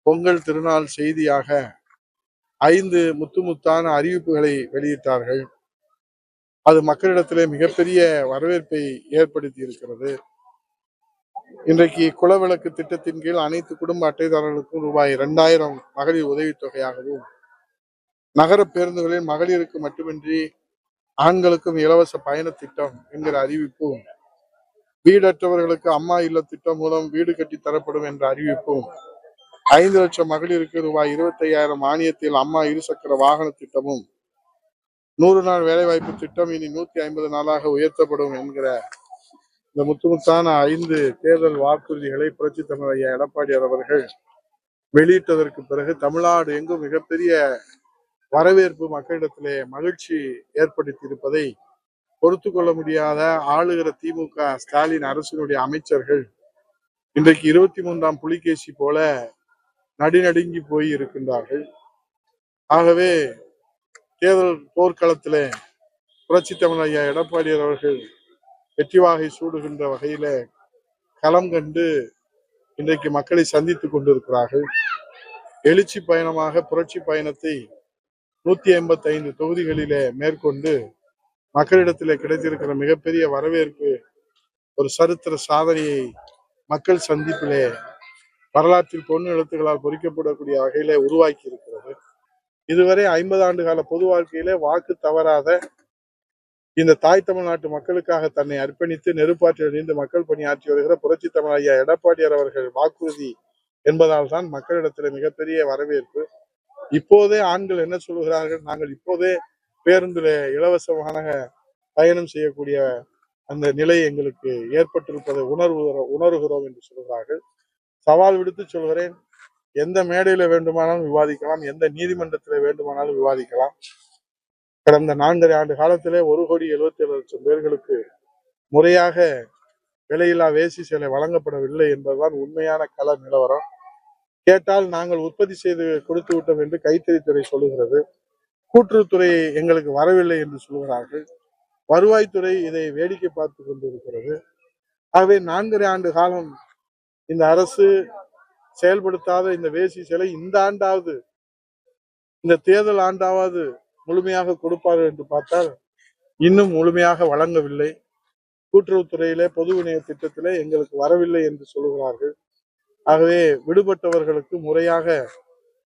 பொங்கல் திருநாள் செய்தியாக 5 முத்தான அறிவிப்புகளை வெளியிட்டார்கள். அது மக்களிடத்திலே மிகப்பெரிய வரவேற்பை ஏற்படுத்தி இருக்கிறது. இன்றைக்கு குலவிளக்கு திட்டத்தின் கீழ் அனைத்து குடும்ப அட்டைதாரர்களுக்கும் ரூபாய் 2000 மகளிர் உதவித்தொகையாகவும், நகர பேருந்துகளில் மகளிருக்கு மட்டுமின்றி ஆண்களுக்கும் இலவச பயண திட்டம் என்கிற அறிவிப்பும், வீடற்றவர்களுக்கு அம்மா இல்ல திட்டம் மூலம் வீடு கட்டி தரப்படும் என்ற அறிவிப்பும், 5 லட்சம் மகளிருக்கு ரூபாய் 25,000 மானியத்தில் அம்மா இருசக்கர வாகன திட்டமும், 100 நாள் வேலைவாய்ப்பு திட்டம் இனி 150 நாளாக உயர்த்தப்படும் என்கிற இந்த முத்தான 5 தேர்தல் வாக்குறுதிகளை புரட்சித் தலைவர் ஐயா எடப்பாடியார் அவர்கள் வெளியிட்டதற்கு பிறகு தமிழ்நாடு எங்கும் மிகப்பெரிய வரவேற்பு, மக்களிடத்திலே மகிழ்ச்சி ஏற்படுத்தி இருப்பதை பொறுத்து கொள்ள முடியாத ஆளுகிற திமுக ஸ்டாலின் அரசினுடைய அமைச்சர்கள் இன்றைக்கு 23ஆம் புலிகேசி போல நடுநடுங்கி போய் இருக்கின்றார்கள். ஆகவே தேர்தல் போர்க்களத்திலே புரட்சித் தலைவர் ஐயா எடப்பாடியார் அவர்கள் வெற்றி வாகை சூடுகின்ற வகையில களம் கண்டு இன்றைக்கு மக்களை சந்தித்துக் கொண்டிருக்கிறார்கள். எழுச்சி பயணமாக புரட்சி பயணத்தை 155 தொகுதிகளிலே மேற்கொண்டு மக்களிடத்திலே கிடைத்திருக்கிற மிகப்பெரிய வரவேற்பு ஒரு சரித்திர சாதனையை மக்கள் சந்திப்பிலே வரலாற்றில் பொன் எழுத்துக்களால் பொறிக்கப்படக்கூடிய வகையிலே உருவாக்கி இருக்கிறது. இதுவரை 50 ஆண்டு கால பொது வாழ்க்கையிலே வாக்கு தவறாத இந்த தாய் தமிழ்நாட்டு மக்களுக்காக தன்னை அர்ப்பணித்து நெருப்பாற்றில் இணைந்து மக்கள் பணியாற்றி வருகிற புரட்சி தமிழ் ஐயா எடப்பாடியார் அவர்கள் வாக்குறுதி என்பதால் தான் மக்களிடத்தில் மிகப்பெரிய வரவேற்பு. இப்போதே ஆண்கள் என்ன சொல்கிறார்கள், நாங்கள் இப்போதே பேருந்துல இலவசமான பயணம் செய்யக்கூடிய அந்த நிலை எங்களுக்கு ஏற்பட்டிருப்பதை உணர்கிறோம் என்று சொல்கிறார்கள். சவால் விடுத்து சொல்கிறேன், எந்த மேடையில வேண்டுமானாலும் விவாதிக்கலாம், எந்த நீதிமன்றத்தில வேண்டுமானாலும் விவாதிக்கலாம். கடந்த 4.5 ஆண்டு காலத்திலே 1,77,00,000 பேர்களுக்கு முறையாக விலையில்லா வேசி சேலை வழங்கப்படவில்லை என்பதுதான் உண்மையான கள நிலவரம். கேட்டால் நாங்கள் உற்பத்தி செய்து கொடுத்து விட்டோம் என்று கைத்தறித்துறை சொல்லுகிறது. கூட்டுறவுத்துறை எங்களுக்கு வரவில்லை என்று சொல்கிறார்கள். வருவாய்த்துறை இதை வேடிக்கை பார்த்து கொண்டிருக்கிறது. ஆகவே 4.5 ஆண்டு காலம் இந்த அரசு செயல்படுத்தாத இந்த வேசி சேலை இந்த ஆண்டாவது, இந்த தேர்தல் ஆண்டாவது முழுமையாக கொடுப்பார்கள் என்று பார்த்தால் இன்னும் முழுமையாக வழங்கவில்லை. கூட்டுறவுத்துறையிலே பொது விநியோக திட்டத்திலே எங்களுக்கு வரவில்லை என்று சொல்லுகிறார்கள். ஆகவே விடுபட்டவர்களுக்கு முறையாக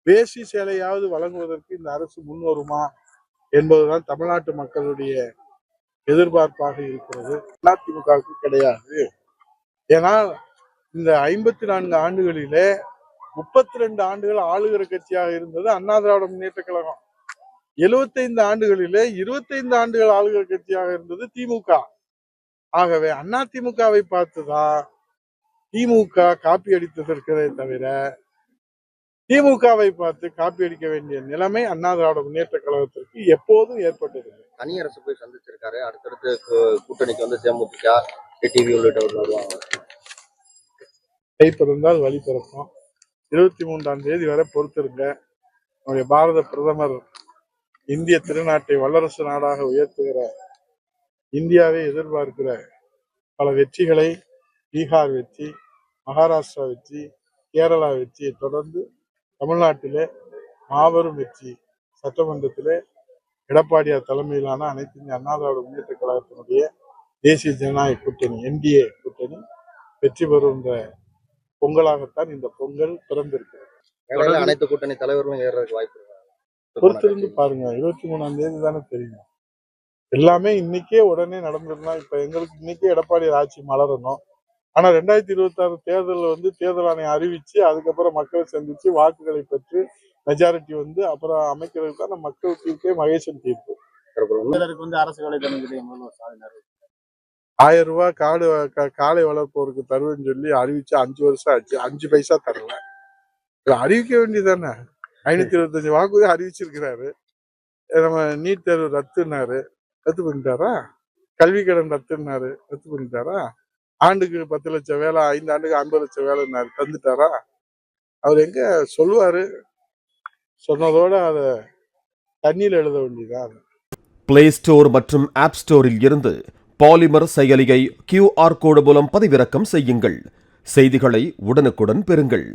வேசி சேலையாவது வழங்குவதற்கு இந்த அரசு முன்வருமா என்பதுதான் தமிழ்நாட்டு மக்களுடைய எதிர்பார்ப்பாக இருக்கிறது. அதிமுகவுக்கு கிடையாது. ஏனால் இந்த 54 ஆண்டுகளிலே 32 ஆண்டுகள் ஆளுகிற கட்சியாக இருந்தது அண்ணா திராவிட முன்னேற்ற கழகம். 75 ஆண்டுகளிலே 25 ஆண்டுகள் ஆளுகிற கட்சியாக இருந்தது திமுக. ஆகவே அண்ணா திமுகவை பார்த்துதான் திமுக காப்பி அடித்ததற்கே தவிர திமுகவை பார்த்து காப்பி அடிக்க வேண்டிய நிலைமை அண்ணா திராவிட முன்னேற்ற கழகத்திற்கு எப்போதும் ஏற்பட்டது. தனி அரசு போய் சந்திச்சிருக்காரு. அடுத்தடுத்து கூட்டணிக்கு வந்து தேமுதிக, டிடிவி உள்ளிட்டவர்கள் வருவாங்க. கை பிறந்தால் வழி பிறக்கும். 23ஆம் தேதி வரை பொறுத்திருங்க. நம்முடைய பாரத பிரதமர் இந்திய திருநாட்டை வல்லரசு நாடாக உயர்த்துகிற, இந்தியாவை எதிர்பார்க்கிற பல வெற்றிகளை, பீகார் வெற்றி, மகாராஷ்டிரா வெற்றி, கேரளா வெற்றியை தொடர்ந்து தமிழ்நாட்டிலே மாபெரும் வெற்றி. சட்டமன்றத்திலே எடப்பாடியார் தலைமையிலான அனைத்து இந்திய அண்ணா திராவிட முன்னேற்ற கழகத்தினுடைய தேசிய ஜனநாயக கூட்டணி NDA கூட்டணி வெற்றி பெறுகின்ற பொங்கலாகத்தான் இந்த பொங்கல் பிறந்திருக்கிறது. அனைத்து கூட்டணி தலைவர்களும் ஏறதுக்கு வாய்ப்பு இருக்கு. பொறுத்திருந்து பாருங்க. 23ஆம் தேதி தானே தெரியும். எல்லாமே இன்னைக்கே உடனே நடந்திருந்தா இப்ப எங்களுக்கு இன்னைக்கே எடப்பாடியார் ஆட்சி மலரணும். ஆனா 2026 தேர்தல் வந்து தேர்தல் ஆணையம் அறிவிச்சு அதுக்கப்புறம் மக்களை சந்திச்சு வாக்குகளை பெற்று மெஜாரிட்டி வந்து அப்புறம் அமைக்கிறதுக்கு தான் மக்கள் தீர்ப்பே மகேசன் தீர்ப்பு. அரசு வேலை 1000 ரூபாய் காளை வளர்ப்போருக்கு தருவேன்னு சொல்லி அறிவிச்சு 5 வருஷம் ஆச்சு. 5 பைசா தரல. அறிவிக்க வேண்டியதானே. 525 வாக்குறுதி அறிவிச்சிருக்கிறாரு. நம்ம நீட் தேர்வு ரத்து பண்ணிட்டாரா? கல்வி கடன் ரத்துனாரு, ரத்து பண்ணிட்டாரா? ஆண்டுக்கு 10 லட்சம் வேலை, 5 ஆண்டுக்கு 50 லட்சம் வேலை தந்துட்டாரா? அவர் எங்க சொல்லுவாரு? சொன்னதோட அத தண்ணியில் எழுத வேண்டியதான். பிளே ஸ்டோர் மற்றும் ஆப் ஸ்டோரில் இருந்து பாலிமர் செயலியை QR கோடு மூலம் பதிவிறக்கம் செய்யுங்கள். செய்திகளை உடனுக்குடன் பெறுங்கள்.